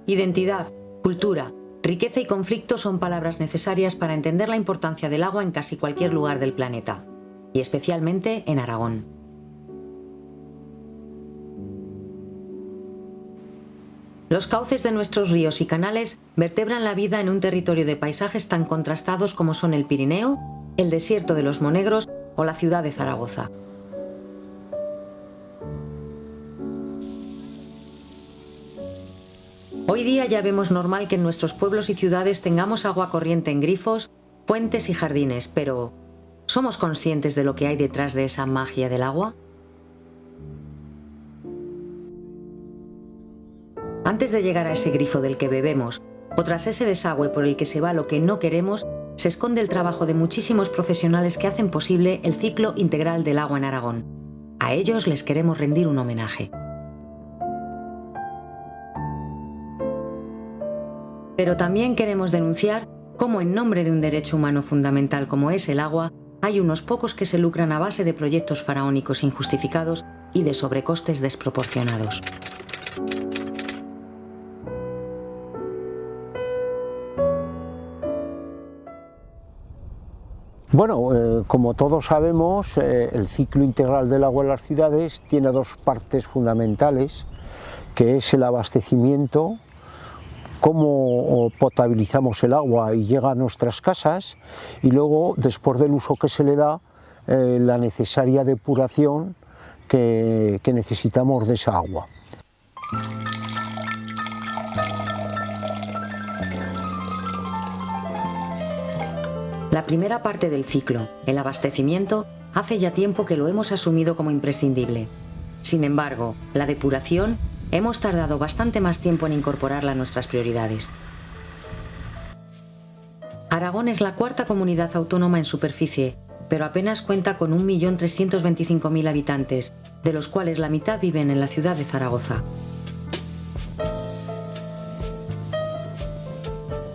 Identidad, cultura, riqueza y conflicto son palabras necesarias para entender la importancia del agua en casi cualquier lugar del planeta, y especialmente en Aragón. Los cauces de nuestros ríos y canales vertebran la vida en un territorio de paisajes tan contrastados como son el Pirineo, el desierto de los Monegros o la ciudad de Zaragoza. Hoy día ya vemos normal que en nuestros pueblos y ciudades tengamos agua corriente en grifos, fuentes y jardines, pero ¿somos conscientes de lo que hay detrás de esa magia del agua? Antes de llegar a ese grifo del que bebemos, o tras ese desagüe por el que se va lo que no queremos, se esconde el trabajo de muchísimos profesionales que hacen posible el ciclo integral del agua en Aragón. A ellos les queremos rendir un homenaje. Pero también queremos denunciar cómo en nombre de un derecho humano fundamental como es el agua, hay unos pocos que se lucran a base de proyectos faraónicos injustificados y de sobrecostes desproporcionados. Bueno, como todos sabemos, el ciclo integral del agua en las ciudades tiene dos partes fundamentales, que es el abastecimiento, cómo potabilizamos el agua y llega a nuestras casas, y luego, después del uso que se le da, la necesaria depuración que necesitamos de esa agua. La primera parte del ciclo, el abastecimiento, hace ya tiempo que lo hemos asumido como imprescindible. Sin embargo, la depuración, hemos tardado bastante más tiempo en incorporarla a nuestras prioridades. Aragón es la cuarta comunidad autónoma en superficie, pero apenas cuenta con 1.325.000 habitantes, de los cuales la mitad viven en la ciudad de Zaragoza.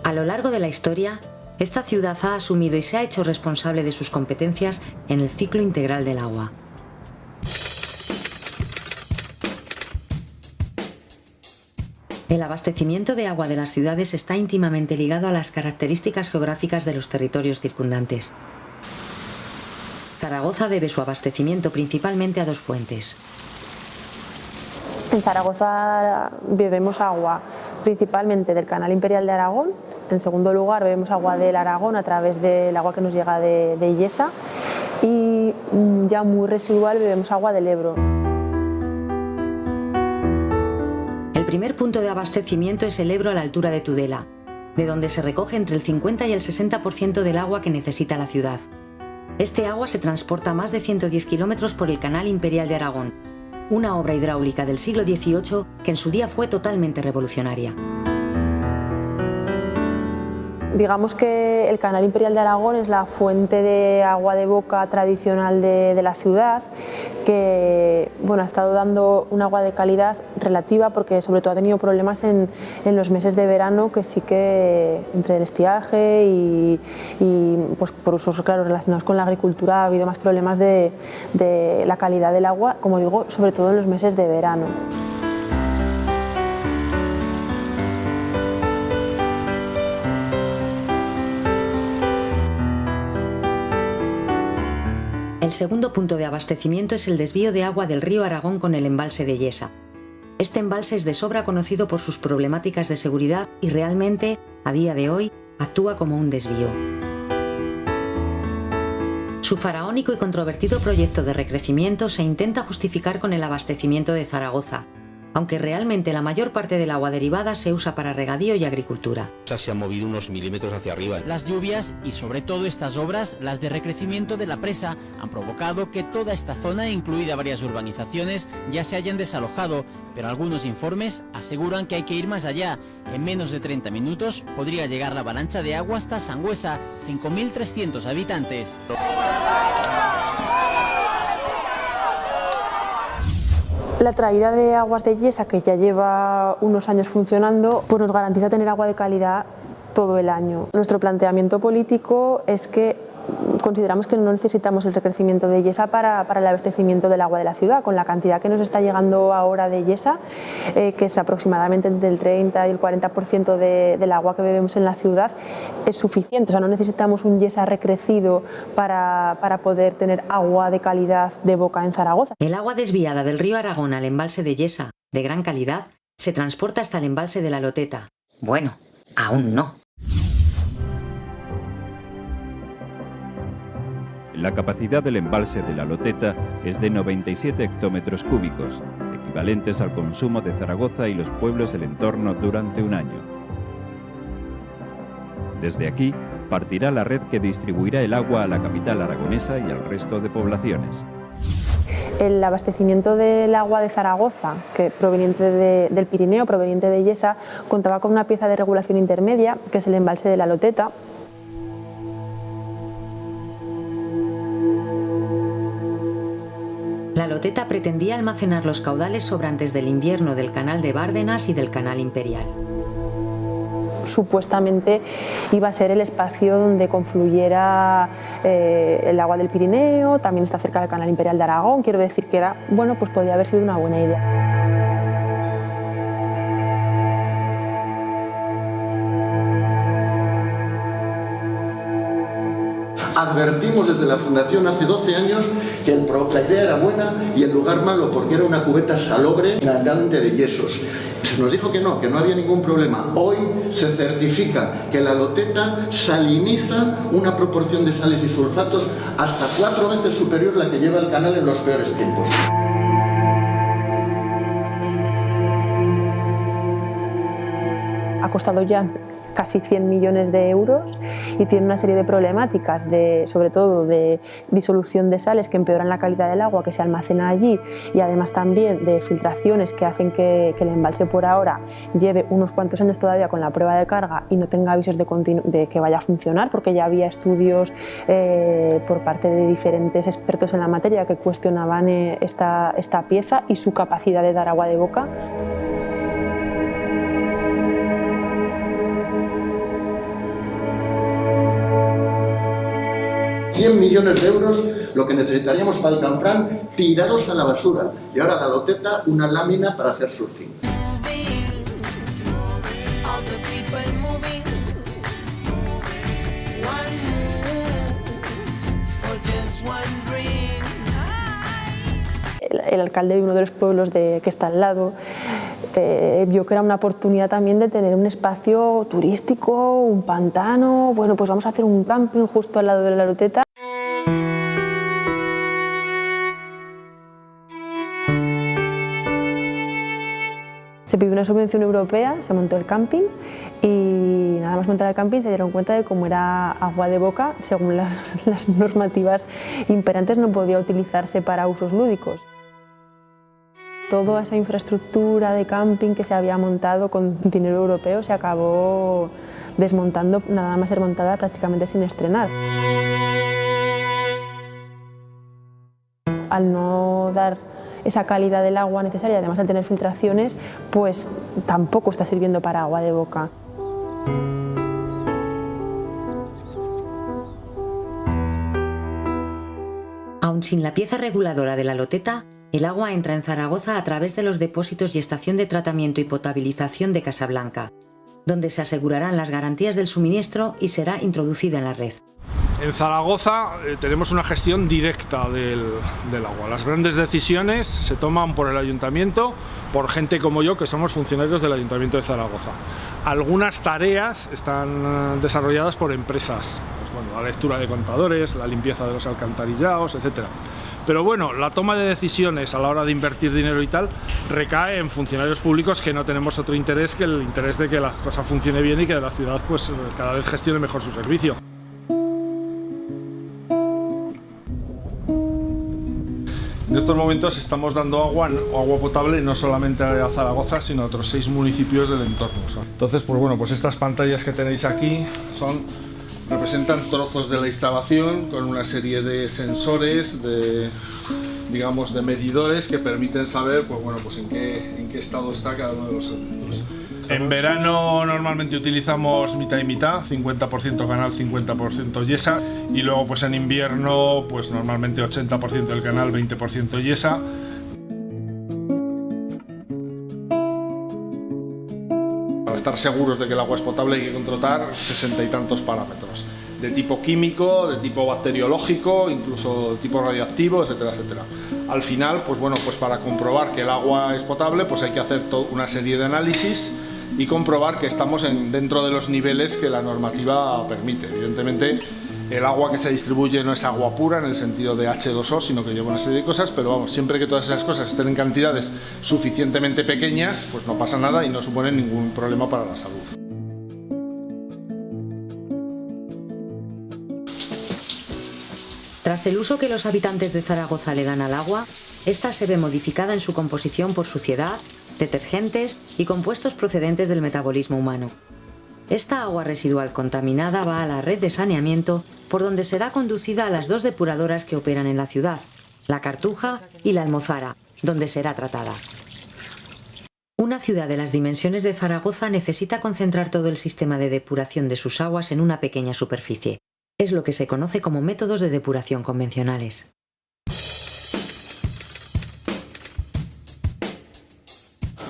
A lo largo de la historia, esta ciudad ha asumido y se ha hecho responsable de sus competencias en el ciclo integral del agua. El abastecimiento de agua de las ciudades está íntimamente ligado a las características geográficas de los territorios circundantes. Zaragoza debe su abastecimiento principalmente a dos fuentes. En Zaragoza bebemos agua principalmente del Canal Imperial de Aragón. En segundo lugar, bebemos agua del Aragón a través del agua que nos llega de Illesa, y ya muy residual bebemos agua del Ebro. El primer punto de abastecimiento es el Ebro a la altura de Tudela, de donde se recoge entre el 50 y el 60% del agua que necesita la ciudad. Este agua se transporta más de 110 kilómetros por el Canal Imperial de Aragón, una obra hidráulica del siglo XVIII que en su día fue totalmente revolucionaria. Digamos que el Canal Imperial de Aragón es la fuente de agua de boca tradicional de la ciudad, que ha estado dando un agua de calidad relativa, porque sobre todo ha tenido problemas en los meses de verano, que sí que entre el estiaje y pues por usos claro, relacionados con la agricultura ha habido más problemas de la calidad del agua, como digo, sobre todo en los meses de verano. El segundo punto de abastecimiento es el desvío de agua del río Aragón con el embalse de Illesa. Este embalse es de sobra conocido por sus problemáticas de seguridad y realmente, a día de hoy, actúa como un desvío. Su faraónico y controvertido proyecto de recrecimiento se intenta justificar con el abastecimiento de Zaragoza, aunque realmente la mayor parte del agua derivada se usa para regadío y agricultura. Se han movido unos milímetros hacia arriba. Las lluvias y sobre todo estas obras, las de recrecimiento de la presa, han provocado que toda esta zona, incluida varias urbanizaciones, ya se hayan desalojado, pero algunos informes aseguran que hay que ir más allá. En menos de 30 minutos podría llegar la avalancha de agua hasta Sangüesa, 5.300 habitantes. La traída de aguas de Illesa, que ya lleva unos años funcionando, pues nos garantiza tener agua de calidad todo el año. Nuestro planteamiento político es que consideramos que no necesitamos el recrecimiento de Yesa para el abastecimiento del agua de la ciudad. Con la cantidad que nos está llegando ahora de Yesa, que es aproximadamente entre el 30 y el 40% del agua que bebemos en la ciudad, es suficiente. O sea, no necesitamos un Yesa recrecido para poder tener agua de calidad de boca en Zaragoza. El agua desviada del río Aragón al embalse de Yesa, de gran calidad, se transporta hasta el embalse de la Loteta. Bueno, aún no. La capacidad del embalse de la Loteta es de 97 hectómetros cúbicos, equivalentes al consumo de Zaragoza y los pueblos del entorno durante un año. Desde aquí partirá la red que distribuirá el agua a la capital aragonesa y al resto de poblaciones. El abastecimiento del agua de Zaragoza, que proveniente del Pirineo, proveniente de Yesa, contaba con una pieza de regulación intermedia, que es el embalse de la Loteta. La Loteta pretendía almacenar los caudales sobrantes del invierno del canal de Bárdenas y del canal Imperial. Supuestamente iba a ser el espacio donde confluyera el agua del Pirineo, también está cerca del canal Imperial de Aragón, quiero decir que era, bueno, pues podía haber sido una buena idea. Advertimos desde la Fundación hace 12 años que la idea era buena y el lugar malo, porque era una cubeta salobre nadante de yesos. Se nos dijo que no había ningún problema. Hoy se certifica que la Loteta saliniza una proporción de sales y sulfatos hasta 4 veces superior a la que lleva el canal en los peores tiempos. Ha costado ya casi 100 millones de euros y tiene una serie de problemáticas, sobre todo de disolución de sales que empeoran la calidad del agua que se almacena allí, y además también de filtraciones que hacen que el embalse por ahora lleve unos cuantos años todavía con la prueba de carga y no tenga avisos de que vaya a funcionar, porque ya había estudios por parte de diferentes expertos en la materia que cuestionaban esta pieza y su capacidad de dar agua de boca. $100 millones de euros, lo que necesitaríamos para el Canfrán, tirados a la basura. Y ahora la Loteta, una lámina para hacer surfing. El alcalde de uno de los pueblos que está al lado vio que era una oportunidad también de tener un espacio turístico, un pantano. Bueno, pues vamos a hacer un camping justo al lado de la Loteta. Se pidió una subvención europea, se montó el camping y nada más montar el camping se dieron cuenta de cómo era agua de boca, según las normativas imperantes no podía utilizarse para usos lúdicos. Toda esa infraestructura de camping que se había montado con dinero europeo se acabó desmontando, nada más ser montada prácticamente sin estrenar. Al no dar esa calidad del agua necesaria, además al tener filtraciones, pues tampoco está sirviendo para agua de boca. Aun sin la pieza reguladora de la Loteta, el agua entra en Zaragoza a través de los depósitos y estación de tratamiento y potabilización de Casablanca, donde se asegurarán las garantías del suministro y será introducida en la red. En Zaragoza tenemos una gestión directa del agua. Las grandes decisiones se toman por el ayuntamiento, por gente como yo, que somos funcionarios del Ayuntamiento de Zaragoza. Algunas tareas están desarrolladas por empresas, pues bueno, la lectura de contadores, la limpieza de los alcantarillados, etc. Pero bueno, la toma de decisiones a la hora de invertir dinero y tal recae en funcionarios públicos que no tenemos otro interés que el interés de que la cosa funcione bien y que la ciudad pues cada vez gestione mejor su servicio. En estos momentos estamos dando agua potable no solamente a Zaragoza, sino a otros 6 municipios del entorno. Entonces, pues bueno, pues estas pantallas que tenéis aquí representan trozos de la instalación con una serie de sensores, de medidores que permiten saber, pues bueno, pues en qué estado está cada uno de los elementos. En verano normalmente utilizamos mitad y mitad, 50% canal, 50% yesa, y luego pues en invierno pues normalmente 80% del canal, 20% yesa. Para estar seguros de que el agua es potable hay que controlar 60 y tantos parámetros, de tipo químico, de tipo bacteriológico, incluso de tipo radioactivo, etcétera, etcétera. Al final, pues bueno, pues para comprobar que el agua es potable, pues hay que hacer una serie de análisis y comprobar que estamos dentro de los niveles que la normativa permite. Evidentemente, el agua que se distribuye no es agua pura en el sentido de H2O, sino que lleva una serie de cosas, pero vamos, siempre que todas esas cosas estén en cantidades suficientemente pequeñas, pues no pasa nada y no supone ningún problema para la salud. Tras el uso que los habitantes de Zaragoza le dan al agua, esta se ve modificada en su composición por suciedad, detergentes y compuestos procedentes del metabolismo humano. Esta agua residual contaminada va a la red de saneamiento, por donde será conducida a las dos depuradoras que operan en la ciudad, la Cartuja y la Almozara, donde será tratada. Una ciudad de las dimensiones de Zaragoza necesita concentrar todo el sistema de depuración de sus aguas en una pequeña superficie. Es lo que se conoce como métodos de depuración convencionales.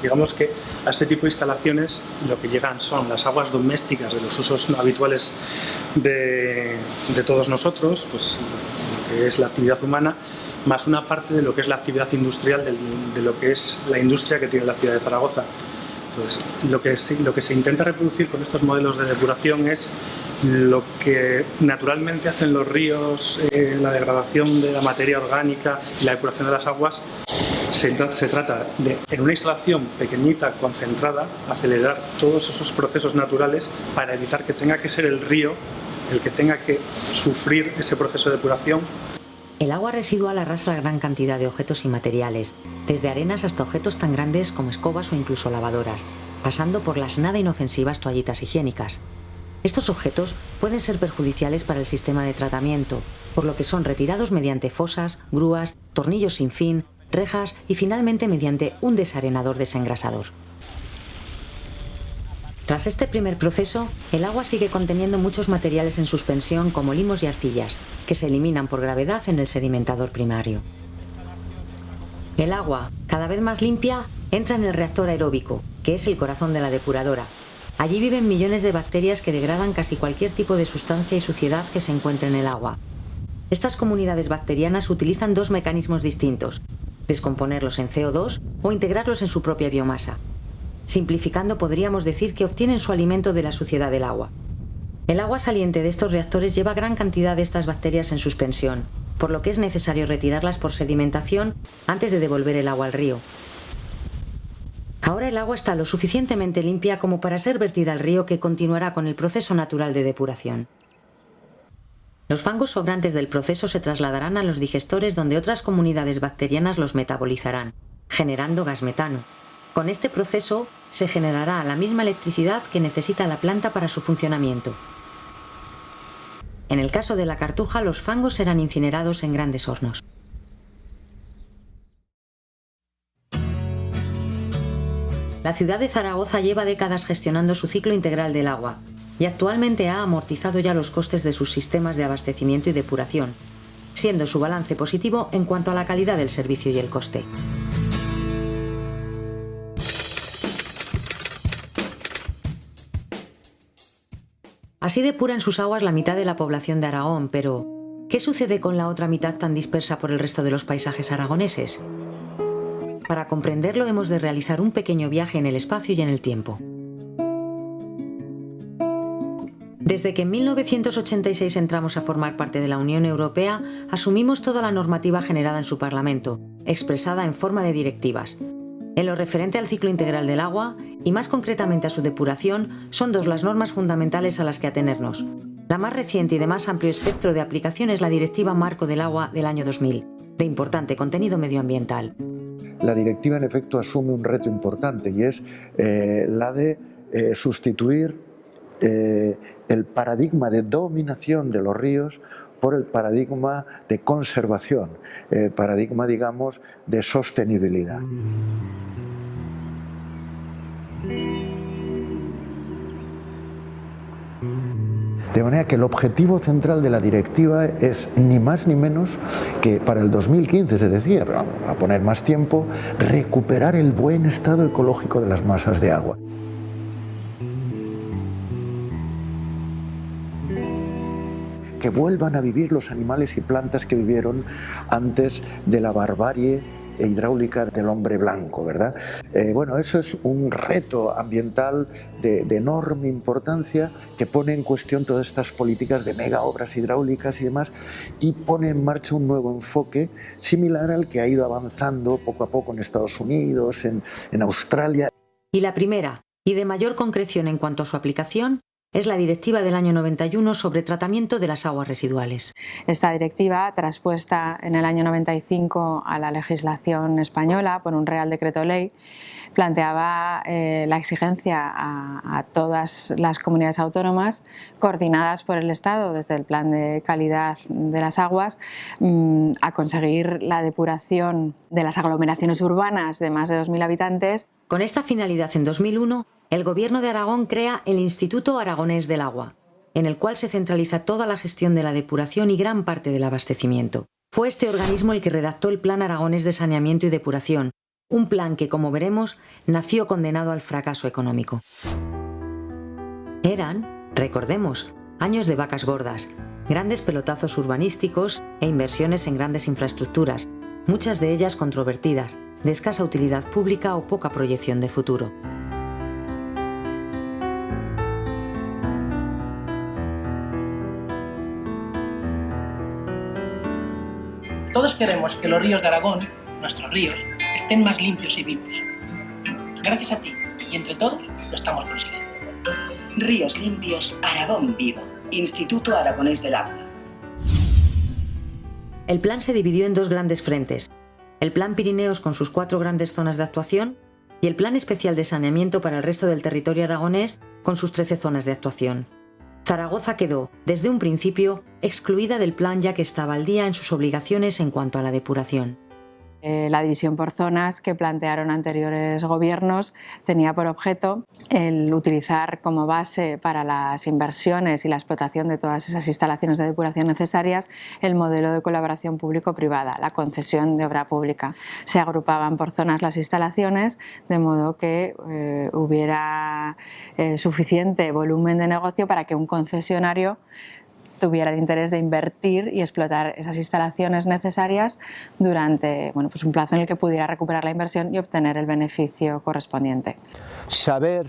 Digamos que a este tipo de instalaciones lo que llegan son las aguas domésticas de los usos habituales de todos nosotros, pues lo que es la actividad humana, más una parte de lo que es la actividad industrial, de lo que es la industria que tiene la ciudad de Zaragoza. Entonces, lo que se intenta reproducir con estos modelos de depuración es lo que naturalmente hacen los ríos, la degradación de la materia orgánica y la depuración de las aguas. Se trata de, en una instalación pequeñita, concentrada, acelerar todos esos procesos naturales para evitar que tenga que ser el río el que tenga que sufrir ese proceso de depuración. El agua residual arrastra gran cantidad de objetos y materiales, desde arenas hasta objetos tan grandes como escobas o incluso lavadoras, pasando por las nada inofensivas toallitas higiénicas. Estos objetos pueden ser perjudiciales para el sistema de tratamiento, por lo que son retirados mediante fosas, grúas, tornillos sin fin, rejas y finalmente mediante un desarenador desengrasador. Tras este primer proceso, el agua sigue conteniendo muchos materiales en suspensión como limos y arcillas, que se eliminan por gravedad en el sedimentador primario. El agua, cada vez más limpia, entra en el reactor aeróbico, que es el corazón de la depuradora. Allí viven millones de bacterias que degradan casi cualquier tipo de sustancia y suciedad que se encuentre en el agua. Estas comunidades bacterianas utilizan dos mecanismos distintos: descomponerlos en CO2 o integrarlos en su propia biomasa. Simplificando, podríamos decir que obtienen su alimento de la suciedad del agua. El agua saliente de estos reactores lleva gran cantidad de estas bacterias en suspensión, por lo que es necesario retirarlas por sedimentación antes de devolver el agua al río. Ahora el agua está lo suficientemente limpia como para ser vertida al río, que continuará con el proceso natural de depuración. Los fangos sobrantes del proceso se trasladarán a los digestores, donde otras comunidades bacterianas los metabolizarán, generando gas metano. Con este proceso se generará la misma electricidad que necesita la planta para su funcionamiento. En el caso de la Cartuja, los fangos serán incinerados en grandes hornos. La ciudad de Zaragoza lleva décadas gestionando su ciclo integral del agua y actualmente ha amortizado ya los costes de sus sistemas de abastecimiento y depuración, siendo su balance positivo en cuanto a la calidad del servicio y el coste. Así depura en sus aguas la mitad de la población de Aragón, pero ¿qué sucede con la otra mitad tan dispersa por el resto de los paisajes aragoneses? Para comprenderlo hemos de realizar un pequeño viaje en el espacio y en el tiempo. Desde que en 1986 entramos a formar parte de la Unión Europea, asumimos toda la normativa generada en su Parlamento, expresada en forma de directivas. En lo referente al ciclo integral del agua, y más concretamente a su depuración, son dos las normas fundamentales a las que atenernos. La más reciente y de más amplio espectro de aplicación es la Directiva Marco del Agua del año 2000, de importante contenido medioambiental. La directiva, en efecto, asume un reto importante y es la de sustituir el paradigma de dominación de los ríos por el paradigma de conservación, el paradigma, digamos, de sostenibilidad. De manera que el objetivo central de la directiva es ni más ni menos que para el 2015, se decía, pero vamos a poner más tiempo, recuperar el buen estado ecológico de las masas de agua. Que vuelvan a vivir los animales y plantas que vivieron antes de la barbarie hidráulica del hombre blanco, ¿verdad? Bueno, eso es un reto ambiental de enorme importancia que pone en cuestión todas estas políticas de mega obras hidráulicas y demás, y pone en marcha un nuevo enfoque similar al que ha ido avanzando poco a poco en Estados Unidos, en Australia. Y la primera, y de mayor concreción en cuanto a su aplicación, es la Directiva del año 91 sobre tratamiento de las aguas residuales. Esta directiva, traspuesta en el año 95 a la legislación española por un Real Decreto Ley, planteaba la exigencia a todas las comunidades autónomas, coordinadas por el Estado desde el Plan de Calidad de las Aguas, a conseguir la depuración de las aglomeraciones urbanas de más de 2.000 habitantes. Con esta finalidad, en 2001, el Gobierno de Aragón crea el Instituto Aragonés del Agua, en el cual se centraliza toda la gestión de la depuración y gran parte del abastecimiento. Fue este organismo el que redactó el Plan Aragonés de Saneamiento y Depuración, un plan que, como veremos, nació condenado al fracaso económico. Eran, recordemos, años de vacas gordas, grandes pelotazos urbanísticos e inversiones en grandes infraestructuras, muchas de ellas controvertidas, de escasa utilidad pública o poca proyección de futuro. Todos queremos que los ríos de Aragón, nuestros ríos, estén más limpios y vivos. Gracias a ti y entre todos lo estamos consiguiendo. Ríos limpios, Aragón vivo. Instituto Aragonés del Agua. El plan se dividió en dos grandes frentes: el Plan Pirineos con sus 4 grandes zonas de actuación y el Plan Especial de Saneamiento para el resto del territorio aragonés con sus 13 zonas de actuación. Zaragoza quedó, desde un principio, excluida del plan ya que estaba al día en sus obligaciones en cuanto a la depuración. La división por zonas que plantearon anteriores gobiernos tenía por objeto el utilizar como base para las inversiones y la explotación de todas esas instalaciones de depuración necesarias el modelo de colaboración público-privada, la concesión de obra pública. Se agrupaban por zonas las instalaciones de modo que hubiera suficiente volumen de negocio para que un concesionario tuviera el interés de invertir y explotar esas instalaciones necesarias durante pues un plazo en el que pudiera recuperar la inversión y obtener el beneficio correspondiente. Saber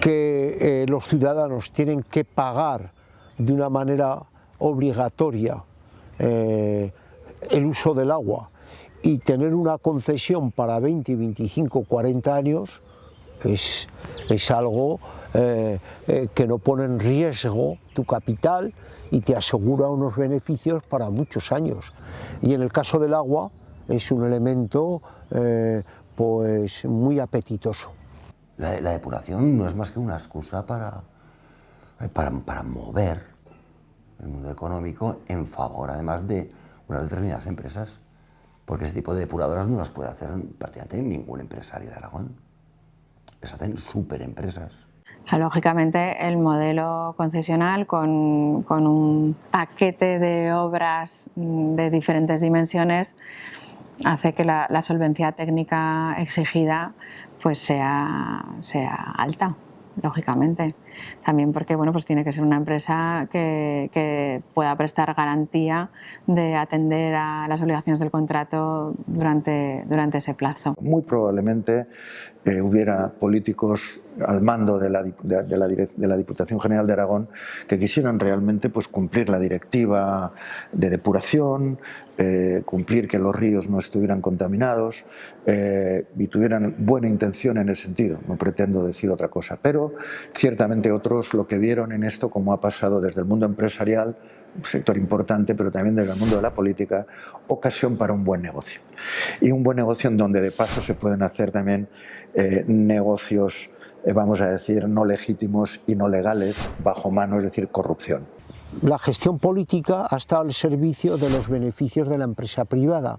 que los ciudadanos tienen que pagar de una manera obligatoria el uso del agua y tener una concesión para 20, 25, 40 años es algo que no pone en riesgo tu capital y te asegura unos beneficios para muchos años. Y en el caso del agua es un elemento pues muy apetitoso. La depuración no es más que una excusa para mover el mundo económico en favor además de unas determinadas empresas, porque ese tipo de depuradoras no las puede hacer prácticamente ningún empresario de Aragón. Les hacen superempresas. Lógicamente, el modelo concesional con un paquete de obras de diferentes dimensiones hace que la solvencia técnica exigida pues sea alta, lógicamente. También porque pues tiene que ser una empresa que pueda prestar garantía de atender a las obligaciones del contrato durante ese plazo. Muy probablemente hubiera políticos al mando de la Diputación General de Aragón que quisieran realmente pues cumplir la directiva de depuración, cumplir que los ríos no estuvieran contaminados y tuvieran buena intención en ese sentido. No pretendo decir otra cosa, pero ciertamente otros lo que vieron en esto, como ha pasado desde el mundo empresarial, un sector importante, pero también desde el mundo de la política, ocasión para un buen negocio. Y un buen negocio en donde de paso se pueden hacer también negocios, vamos a decir, no legítimos y no legales, bajo mano, es decir, corrupción. La gestión política ha estado al servicio de los beneficios de la empresa privada.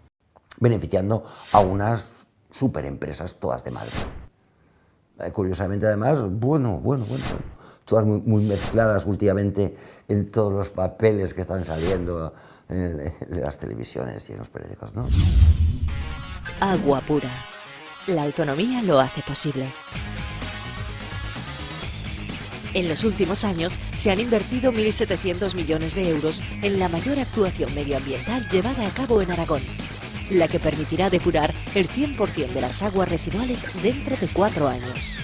Beneficiando a unas superempresas todas de Madrid. Curiosamente, además, todas muy mezcladas últimamente en todos los papeles que están saliendo en las televisiones y en los periódicos, ¿no? Agua pura. La autonomía lo hace posible. En los últimos años se han invertido 1.700 millones de euros en la mayor actuación medioambiental llevada a cabo en Aragón, la que permitirá depurar el 100% de las aguas residuales dentro de 4 años.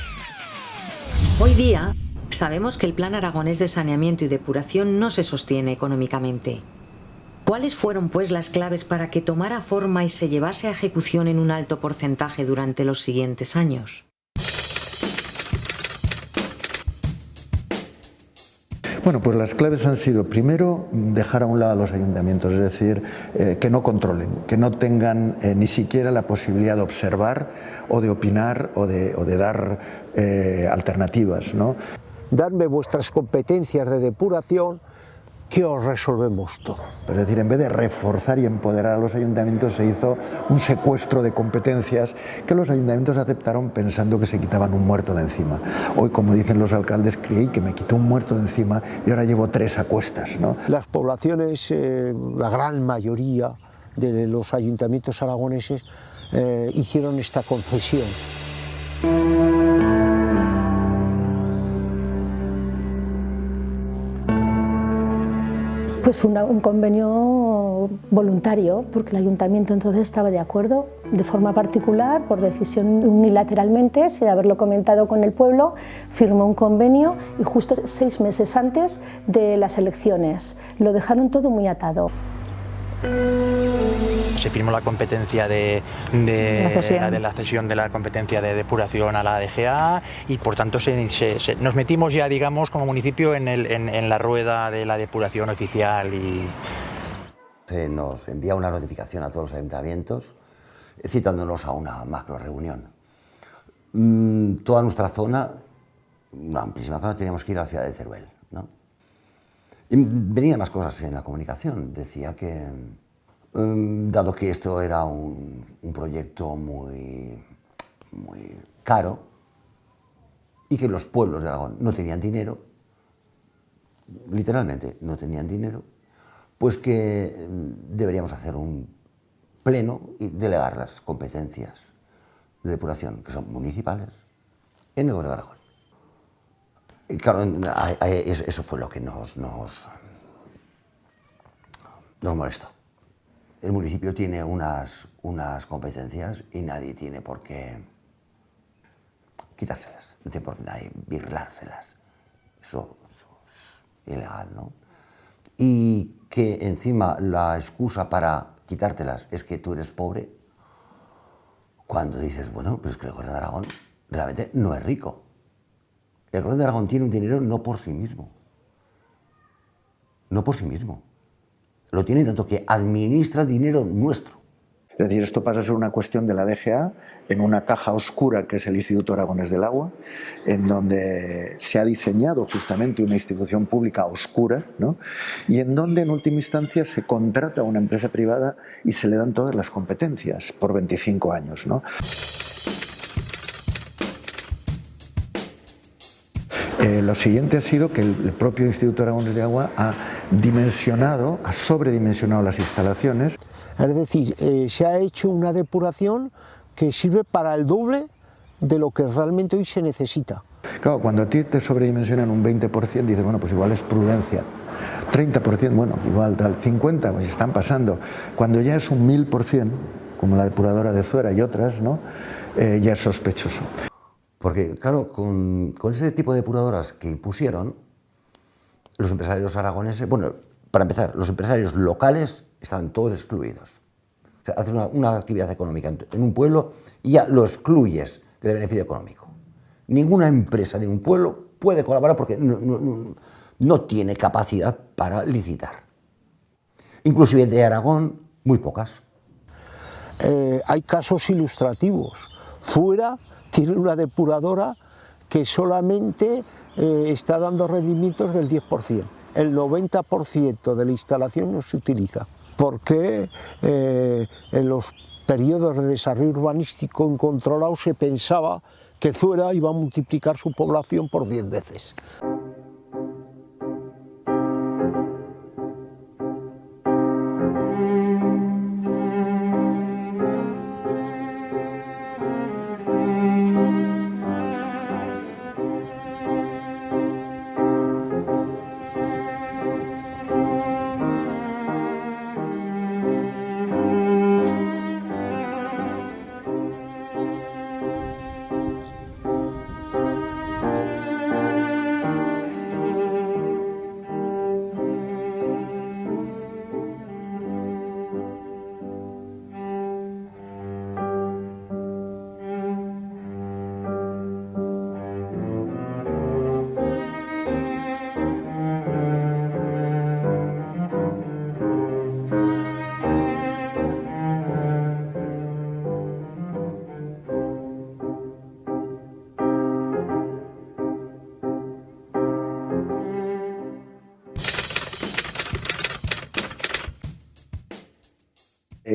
Hoy día, sabemos que el Plan Aragonés de Saneamiento y Depuración no se sostiene económicamente. ¿Cuáles fueron, pues, las claves para que tomara forma y se llevase a ejecución en un alto porcentaje durante los siguientes años? Bueno, pues las claves han sido, primero, dejar a un lado a los ayuntamientos, es decir, que no controlen, que no tengan ni siquiera la posibilidad de observar o de opinar o de dar alternativas, ¿no? Darme vuestras competencias de depuración, que os resolvemos todo. Es decir, en vez de reforzar y empoderar a los ayuntamientos, se hizo un secuestro de competencias que los ayuntamientos aceptaron pensando que se quitaban un muerto de encima. Hoy, como dicen los alcaldes, creí que me quitó un muerto de encima y ahora llevo 3 a cuestas, ¿no? Las poblaciones, la gran mayoría de los ayuntamientos aragoneses hicieron esta concesión. Pues fue un convenio voluntario, porque el ayuntamiento entonces estaba de acuerdo, de forma particular, por decisión unilateralmente, sin haberlo comentado con el pueblo, firmó un convenio y justo 6 meses antes de las elecciones. Lo dejaron todo muy atado. Se firmó la competencia de la cesión de la competencia de depuración a la DGA y por tanto nos metimos ya, digamos, como municipio en la rueda de la depuración oficial. Se nos envía una notificación a todos los ayuntamientos citándonos a una macro reunión. Toda nuestra zona, una amplísima zona, teníamos que ir a la ciudad de Teruel, ¿no? Y venían más cosas en la comunicación. Decía que, dado que esto era un proyecto muy caro y que los pueblos de Aragón no tenían dinero, literalmente no tenían dinero, pues que deberíamos hacer un pleno y delegar las competencias de depuración, que son municipales, en el Gobierno de Aragón. Y claro, eso fue lo que nos molestó. El municipio tiene unas competencias y nadie tiene por qué quitárselas, no tiene por qué nadie birlárselas. Eso es ilegal, ¿no? Y que encima la excusa para quitártelas es que tú eres pobre, cuando dices, bueno, pues es que el Gobierno de Aragón realmente no es rico. El Gobierno de Aragón tiene un dinero no por sí mismo. No por sí mismo. Lo tiene tanto que administra dinero nuestro. Es decir, esto pasa a ser una cuestión de la DGA en una caja oscura que es el Instituto Aragonés del Agua, en donde se ha diseñado justamente una institución pública oscura, ¿no? Y en donde en última instancia se contrata a una empresa privada y se le dan todas las competencias por 25 años, ¿no? Lo siguiente ha sido que el propio Instituto Aragonés de Agua ha sobredimensionado las instalaciones. Es decir, se ha hecho una depuración que sirve para el doble de lo que realmente hoy se necesita. Claro, cuando a ti te sobredimensionan un 20%, dices, bueno, pues igual es prudencia. 30%, bueno, igual tal. 50%, pues están pasando. Cuando ya es un 1000%, como la depuradora de Zuera y otras, ¿no? Ya es sospechoso. Porque, claro, con ese tipo de depuradoras que impusieron, los empresarios aragoneses, bueno, para empezar, los empresarios locales estaban todos excluidos. O sea, haces una actividad económica en un pueblo y ya lo excluyes del beneficio económico. Ninguna empresa de un pueblo puede colaborar porque no tiene capacidad para licitar. Inclusive de Aragón, muy pocas. Hay casos ilustrativos. Fuera tiene una depuradora que solamente está dando rendimientos del 10%. El 90% de la instalación no se utiliza, porque en los periodos de desarrollo urbanístico incontrolado se pensaba que Zuera iba a multiplicar su población por 10 veces.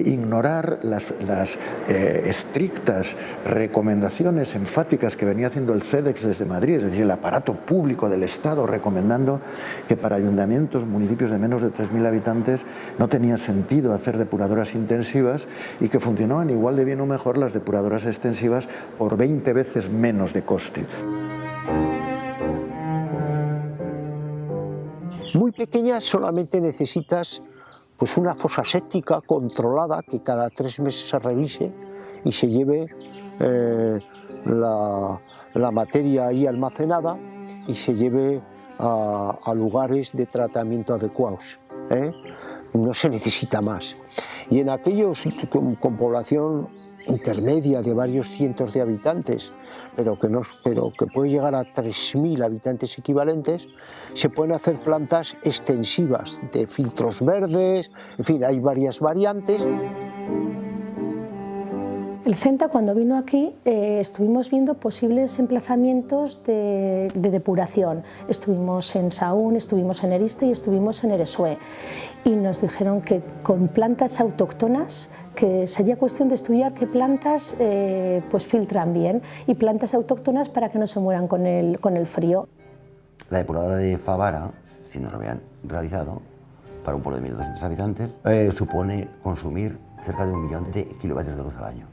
ignorar las estrictas recomendaciones enfáticas que venía haciendo el CEDEX desde Madrid, es decir, el aparato público del Estado recomendando que para ayuntamientos, municipios de menos de 3.000 habitantes no tenía sentido hacer depuradoras intensivas y que funcionaban igual de bien o mejor las depuradoras extensivas por 20 veces menos de coste. Muy pequeñas, solamente necesitas pues una fosa séptica controlada que cada 3 meses se revise y se lleve la materia ahí almacenada y se lleve a lugares de tratamiento adecuados. No se necesita más. Y en aquellos con población intermedia de varios cientos de habitantes, pero que puede llegar a 3.000 habitantes equivalentes, se pueden hacer plantas extensivas de filtros verdes, en fin, hay varias variantes. El CENTA, cuando vino aquí, estuvimos viendo posibles emplazamientos de depuración. Estuvimos en Sahún, estuvimos en Eriste y estuvimos en Eresue. Y nos dijeron que con plantas autóctonas, que sería cuestión de estudiar qué plantas pues filtran bien y plantas autóctonas para que no se mueran con el frío. La depuradora de Favara, si no lo habían realizado, para un pueblo de 1.200 habitantes, supone consumir cerca de 1 millón de kilovatios de luz al año.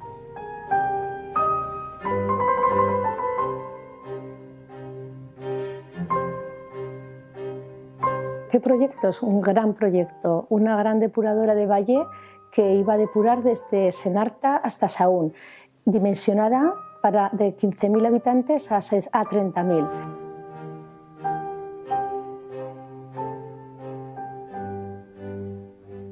¿Qué proyecto? Es un gran proyecto, una gran depuradora de Valle que iba a depurar desde Senarta hasta Sahún, dimensionada de 15.000 habitantes a 30.000.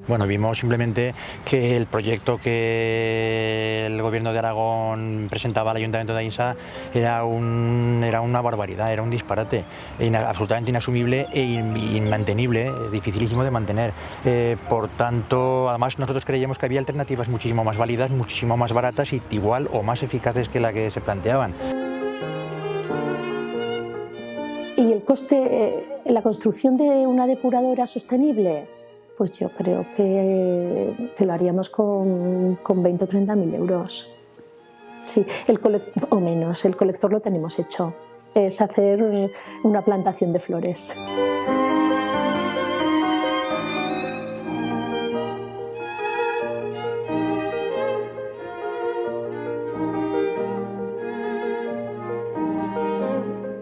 Bueno, vimos simplemente que el proyecto que el Gobierno de Aragón presentaba al Ayuntamiento de Ainsa era una barbaridad, era un disparate, absolutamente inasumible e inmantenible, dificilísimo de mantener. Por tanto, además nosotros creíamos que había alternativas muchísimo más válidas, muchísimo más baratas y igual o más eficaces que la que se planteaban. ¿Y el coste, la construcción de una depuradora sostenible? Pues yo creo que lo haríamos con 20 o 30.000 euros. Sí, o menos, el colector lo tenemos hecho. Es hacer una plantación de flores.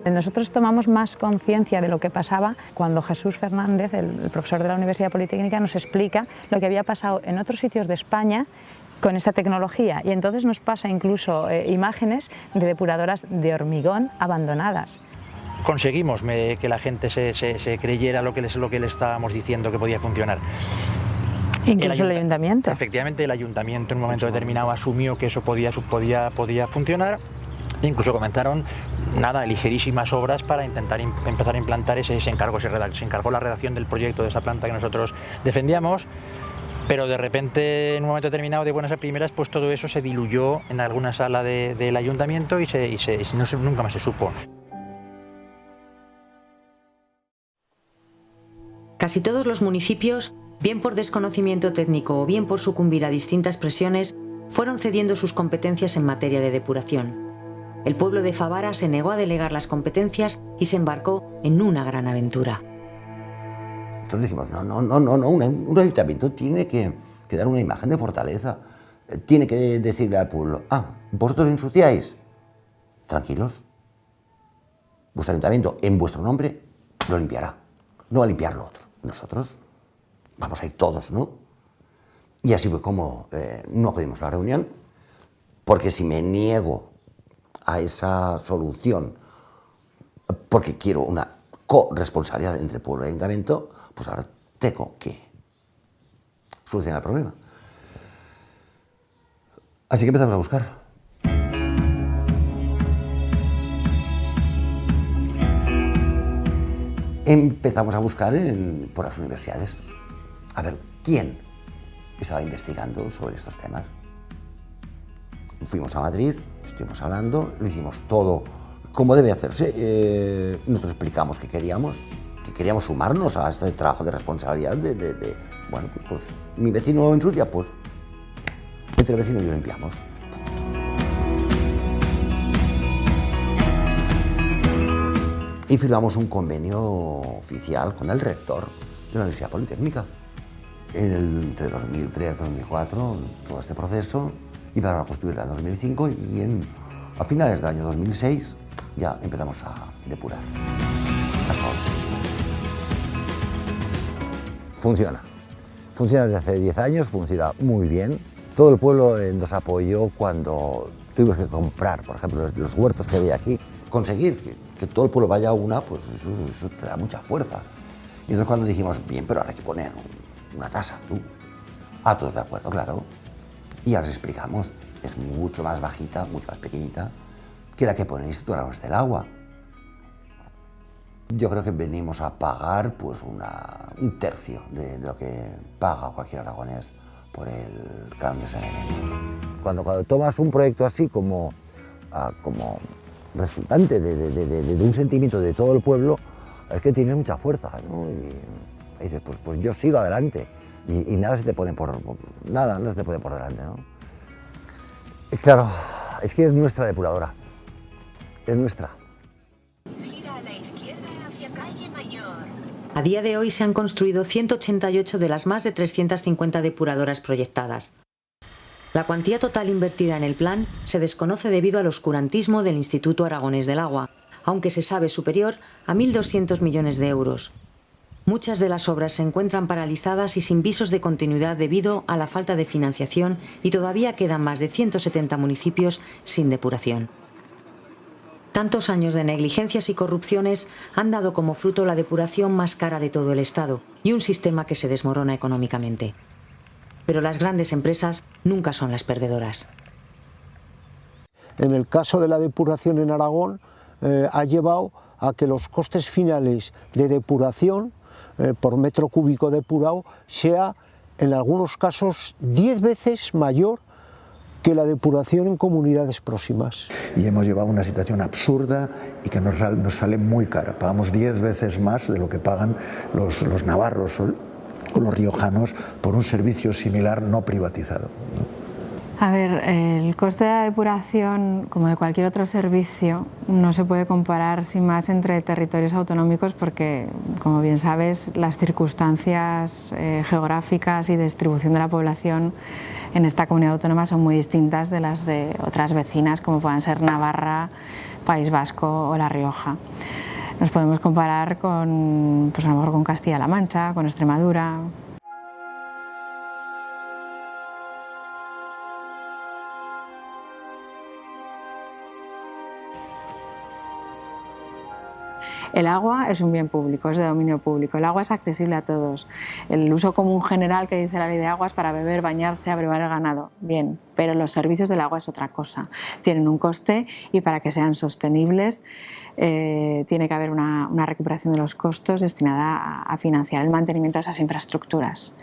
Nosotros tomamos más conciencia de lo que pasaba cuando Jesús Fernández, el profesor de la Universidad Politécnica, nos explica lo que había pasado en otros sitios de España con esta tecnología, y entonces nos pasa incluso imágenes de depuradoras de hormigón abandonadas. Conseguimos que la gente se creyera lo que le estábamos diciendo que podía funcionar. Incluso el ayuntamiento. Efectivamente, el ayuntamiento en un momento determinado asumió que eso podía funcionar. Incluso comenzaron ligerísimas obras para intentar empezar a implantar se encargó la redacción del proyecto de esa planta que nosotros defendíamos, pero de repente en un momento determinado, de buenas a primeras, pues todo eso se diluyó en alguna sala del ayuntamiento y nunca más se supo. Casi todos los municipios, bien por desconocimiento técnico o bien por sucumbir a distintas presiones, fueron cediendo sus competencias en materia de depuración. El pueblo de Favara se negó a delegar las competencias y se embarcó en una gran aventura. Entonces dijimos, un ayuntamiento tiene que dar una imagen de fortaleza, tiene que decirle al pueblo, vosotros ensuciáis, tranquilos, vuestro ayuntamiento en vuestro nombre lo limpiará, no va a limpiar lo otro, nosotros vamos a ir todos, ¿no? Y así fue como no acudimos a la reunión, porque si me niego a esa solución porque quiero una corresponsabilidad entre pueblo y ayuntamiento, pues ahora tengo que solucionar el problema. Así que empezamos a buscar. Empezamos a buscar por las universidades, a ver quién estaba investigando sobre estos temas. Fuimos a Madrid, estuvimos hablando, lo hicimos todo como debe hacerse. Nosotros explicamos que queríamos sumarnos a este trabajo de responsabilidad bueno, pues mi vecino en su día, pues Entre el vecino y yo limpiamos. Y firmamos un convenio oficial con el rector de la Universidad Politécnica. Entre 2003 y 2004, todo este proceso, y para construirla en 2005, y a finales del año 2006 ya empezamos a depurar. Hasta ahora. Funciona. Funciona desde hace 10 años, funciona muy bien. Todo el pueblo nos apoyó cuando tuvimos que comprar, por ejemplo, los huertos que había aquí. Conseguir que todo el pueblo vaya a una, pues eso te da mucha fuerza. Y entonces cuando dijimos, bien, pero ahora hay que poner una tasa, tú. Ah, todos de acuerdo, claro. Y ya les explicamos, es mucho más bajita, mucho más pequeñita, que la que pone el Instituto Aragonés del Agua. Yo creo que venimos a pagar pues un tercio de lo que paga cualquier aragonés por el canon de saneamiento. Cuando tomas un proyecto así como resultante de un sentimiento de todo el pueblo, es que tienes mucha fuerza, ¿no? Y dices, pues yo sigo adelante, y nada se te pone nada se te pone por delante, ¿no? Y claro, es que es nuestra depuradora, es nuestra. Gira a la izquierda hacia calle Mayor. A día de hoy se han construido 188 de las más de 350 depuradoras proyectadas. La cuantía total invertida en el plan se desconoce debido al oscurantismo del Instituto Aragonés del Agua, aunque se sabe superior a 1.200 millones de euros. Muchas de las obras se encuentran paralizadas y sin visos de continuidad debido a la falta de financiación, y todavía quedan más de 170 municipios sin depuración. Tantos años de negligencias y corrupciones han dado como fruto la depuración más cara de todo el Estado y un sistema que se desmorona económicamente. Pero las grandes empresas nunca son las perdedoras. En el caso de la depuración en Aragón, ha llevado a que los costes finales de depuración por metro cúbico depurado sea, en algunos casos, 10 veces mayor que la depuración en comunidades próximas. Y hemos llevado una situación absurda y que nos sale muy cara. Pagamos 10 veces más de lo que pagan los navarros o los riojanos por un servicio similar no privatizado. A ver, el coste de la depuración, como de cualquier otro servicio, no se puede comparar sin más entre territorios autonómicos porque, como bien sabes, las circunstancias geográficas y de distribución de la población en esta comunidad autónoma son muy distintas de las de otras vecinas, como puedan ser Navarra, País Vasco o La Rioja. Nos podemos comparar con, pues a lo mejor con Castilla-La Mancha, con Extremadura. El agua es un bien público, es de dominio público. El agua es accesible a todos. El uso común general que dice la ley de agua es para beber, bañarse, abrevar el ganado. Bien, pero los servicios del agua es otra cosa. Tienen un coste y para que sean sostenibles tiene que haber una recuperación de los costos destinada a financiar el mantenimiento de esas infraestructuras.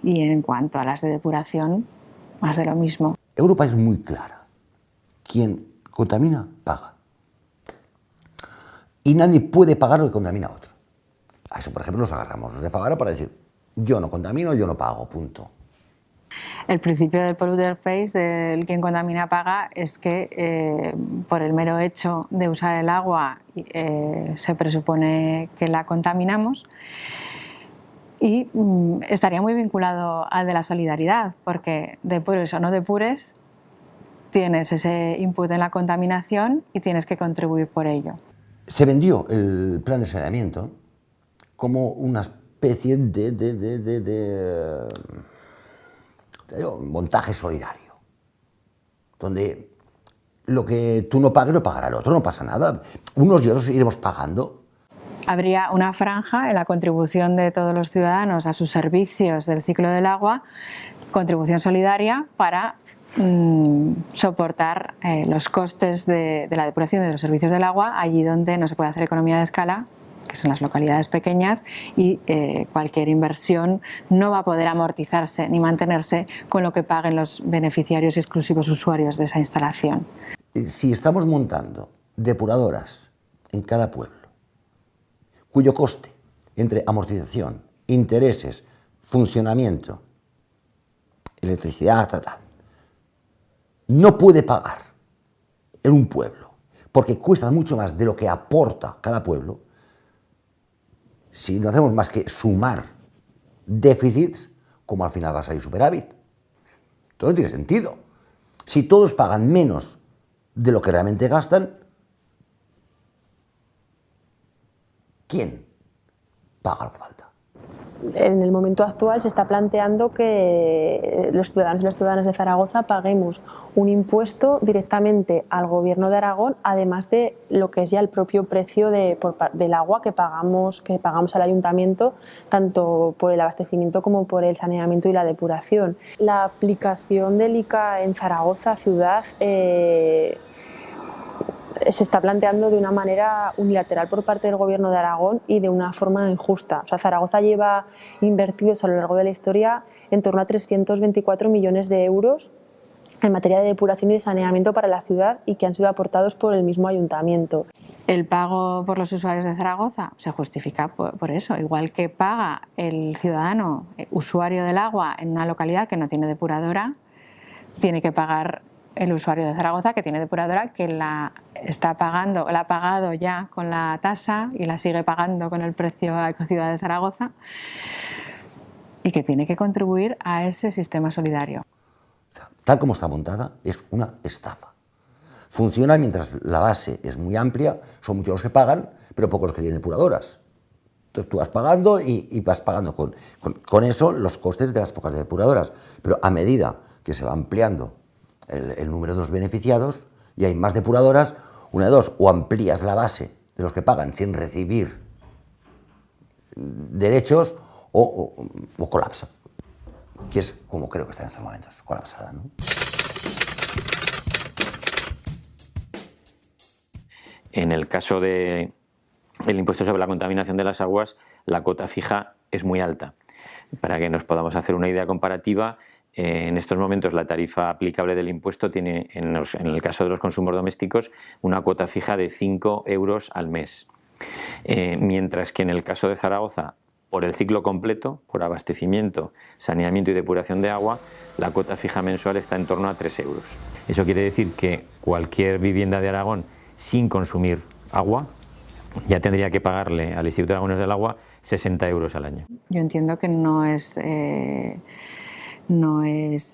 Y en cuanto a las de depuración, más de lo mismo. Europa es muy clara. Quien contamina, paga. Y nadie puede pagar lo que contamina a otro. A eso, por ejemplo, nos agarramos los de Favara para decir, yo no contamino, yo no pago, punto. El principio del polluter pays, del quien contamina paga, es que por el mero hecho de usar el agua se presupone que la contaminamos, y estaría muy vinculado al de la solidaridad, porque depures o no depures, tienes ese input en la contaminación y tienes que contribuir por ello. Se vendió el plan de saneamiento como una especie de montaje solidario, donde lo que tú no pagues lo pagará el otro, no pasa nada, unos y otros iremos pagando. Habría una franja en la contribución de todos los ciudadanos a sus servicios del ciclo del agua, contribución solidaria para soportar los costes de la depuración de los servicios del agua allí donde no se puede hacer economía de escala, que son las localidades pequeñas, y cualquier inversión no va a poder amortizarse ni mantenerse con lo que paguen los beneficiarios y exclusivos usuarios de esa instalación. Si estamos montando depuradoras en cada pueblo, cuyo coste entre amortización, intereses, funcionamiento, electricidad, no puede pagar en un pueblo, porque cuesta mucho más de lo que aporta cada pueblo, si no hacemos más que sumar déficits, como al final va a salir superávit. Todo no tiene sentido. Si todos pagan menos de lo que realmente gastan, ¿quién paga lo que falta? En el momento actual se está planteando que los ciudadanos y las ciudadanas de Zaragoza paguemos un impuesto directamente al Gobierno de Aragón, además de lo que es ya el propio precio del agua que pagamos al Ayuntamiento, tanto por el abastecimiento como por el saneamiento y la depuración. La aplicación del ICA en Zaragoza ciudad se está planteando de una manera unilateral por parte del Gobierno de Aragón y de una forma injusta. O sea, Zaragoza lleva invertidos a lo largo de la historia en torno a 324 millones de euros en materia de depuración y de saneamiento para la ciudad y que han sido aportados por el mismo ayuntamiento. El pago por los usuarios de Zaragoza se justifica por eso, igual que paga el ciudadano usuario del agua en una localidad que no tiene depuradora, tiene que pagar el usuario de Zaragoza que tiene depuradora, que la ha pagado ya con la tasa y la sigue pagando con el precio a Ecociudad de Zaragoza, y que tiene que contribuir a ese sistema solidario. O sea, tal como está montada, es una estafa. Funciona mientras la base es muy amplia, son muchos los que pagan, pero pocos los que tienen depuradoras. Entonces tú vas pagando y vas pagando con eso los costes de las pocas depuradoras. Pero a medida que se va ampliando el número de los beneficiados y hay más depuradoras, una de dos, o amplías la base de los que pagan sin recibir derechos o colapsa, que es como creo que está en estos momentos, colapsada, ¿no? En el caso del impuesto sobre la contaminación de las aguas, la cuota fija es muy alta. Para que nos podamos hacer una idea comparativa, en estos momentos la tarifa aplicable del impuesto tiene, en el caso de los consumos domésticos, una cuota fija de 5 euros al mes. Mientras que en el caso de Zaragoza, por el ciclo completo, por abastecimiento, saneamiento y depuración de agua, la cuota fija mensual está en torno a 3 euros. Eso quiere decir que cualquier vivienda de Aragón sin consumir agua ya tendría que pagarle al Instituto Aragonés del Agua 60 euros al año. Yo entiendo que no es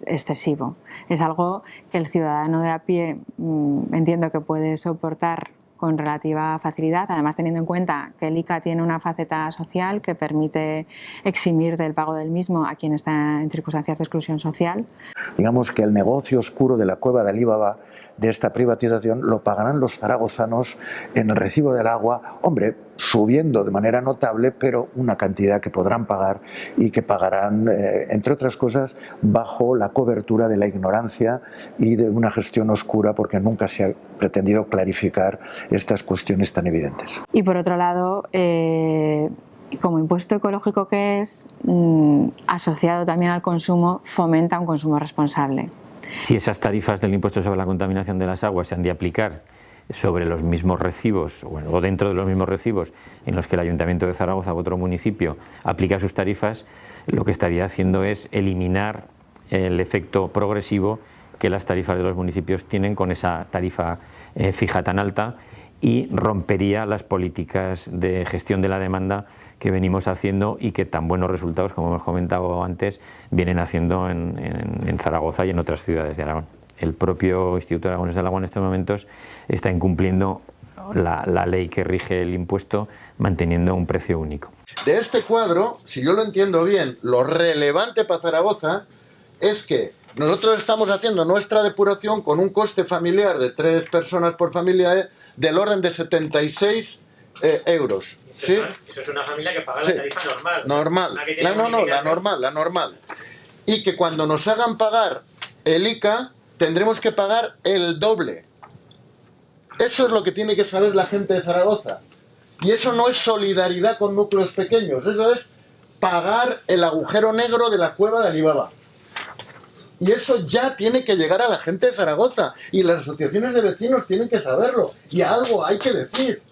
excesivo. Es algo que el ciudadano de a pie entiendo que puede soportar con relativa facilidad, además teniendo en cuenta que el ICA tiene una faceta social que permite eximir del pago del mismo a quien está en circunstancias de exclusión social. Digamos que el negocio oscuro de la cueva de Alibaba, de esta privatización, lo pagarán los zaragozanos en el recibo del agua, hombre, subiendo de manera notable, pero una cantidad que podrán pagar y que pagarán, entre otras cosas, bajo la cobertura de la ignorancia y de una gestión oscura, porque nunca se ha pretendido clarificar estas cuestiones tan evidentes. Y por otro lado, como impuesto ecológico que es, asociado también al consumo, fomenta un consumo responsable. Si esas tarifas del impuesto sobre la contaminación de las aguas se han de aplicar sobre los mismos recibos o dentro de los mismos recibos en los que el Ayuntamiento de Zaragoza u otro municipio aplica sus tarifas, lo que estaría haciendo es eliminar el efecto progresivo que las tarifas de los municipios tienen con esa tarifa fija tan alta, y rompería las políticas de gestión de la demanda que venimos haciendo y que tan buenos resultados, como hemos comentado antes, vienen haciendo en Zaragoza y en otras ciudades de Aragón. El propio Instituto Aragonés del Agua en estos momentos está incumpliendo la ley que rige el impuesto, manteniendo un precio único. De este cuadro, si yo lo entiendo bien, lo relevante para Zaragoza es que nosotros estamos haciendo nuestra depuración con un coste familiar de 3 personas por familia del orden de 76 euros. ¿Sí? Eso es una familia que paga la tarifa normal. Normal. La normal. Y que cuando nos hagan pagar el ICA, tendremos que pagar el doble. Eso es lo que tiene que saber la gente de Zaragoza. Y eso no es solidaridad con núcleos pequeños, eso es pagar el agujero negro de la cueva de Alibaba. Y eso ya tiene que llegar a la gente de Zaragoza. Y las asociaciones de vecinos tienen que saberlo. Y algo hay que decir.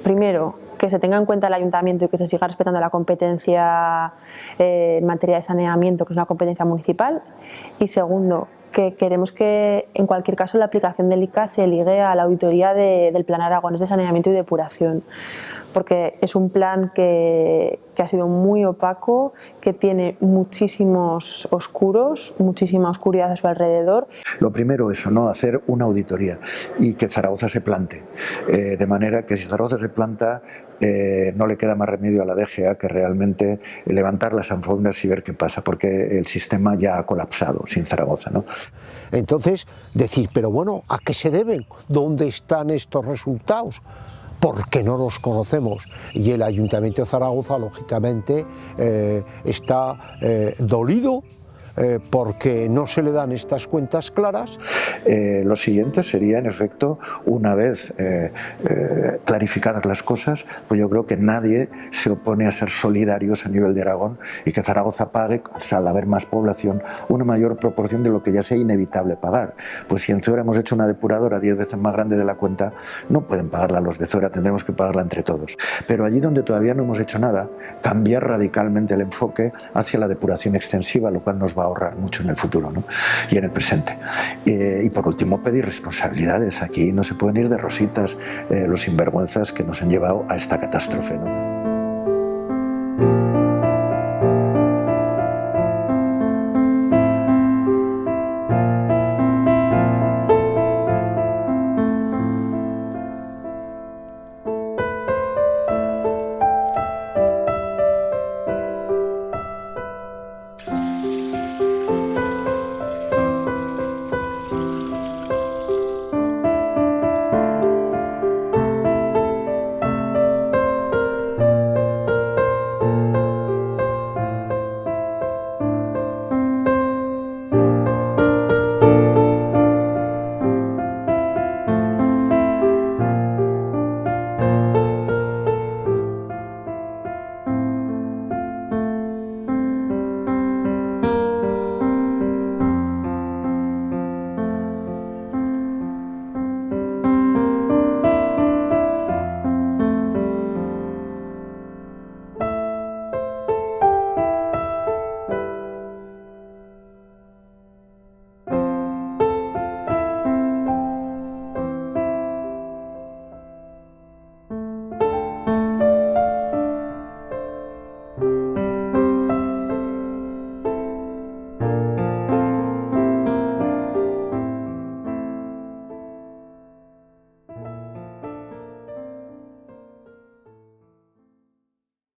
Primero, que se tenga en cuenta el ayuntamiento y que se siga respetando la competencia en materia de saneamiento, que es una competencia municipal. Y segundo, que queremos que en cualquier caso la aplicación del ICA se ligue a la auditoría del Plan Aragonés de Saneamiento y Depuración, porque es un plan que ha sido muy opaco, que tiene muchísimos oscuros, muchísima oscuridad a su alrededor. Lo primero eso, ¿no? Hacer una auditoría y que Zaragoza se plante, de manera que si Zaragoza se planta no le queda más remedio a la DGA que realmente levantar las alfombras y ver qué pasa, porque el sistema ya ha colapsado sin Zaragoza, ¿no? Entonces, decir, pero bueno, ¿a qué se deben? ¿Dónde están estos resultados? Porque no los conocemos, y el Ayuntamiento de Zaragoza lógicamente está dolido porque no se le dan estas cuentas claras. Lo siguiente sería, en efecto, una vez clarificadas las cosas, pues yo creo que nadie se opone a ser solidarios a nivel de Aragón y que Zaragoza pague, al haber más población, una mayor proporción de lo que ya sea inevitable pagar. Pues si en Zuera hemos hecho una depuradora 10 veces más grande de la cuenta, no pueden pagarla los de Zuera, tendremos que pagarla entre todos. Pero allí donde todavía no hemos hecho nada, cambiar radicalmente el enfoque hacia la depuración extensiva, lo cual nos va a ahorrar mucho en el futuro, ¿no? Y en el presente. Y por último, pedir responsabilidades. Aquí no se pueden ir de rositas los sinvergüenzas que nos han llevado a esta catástrofe, ¿no?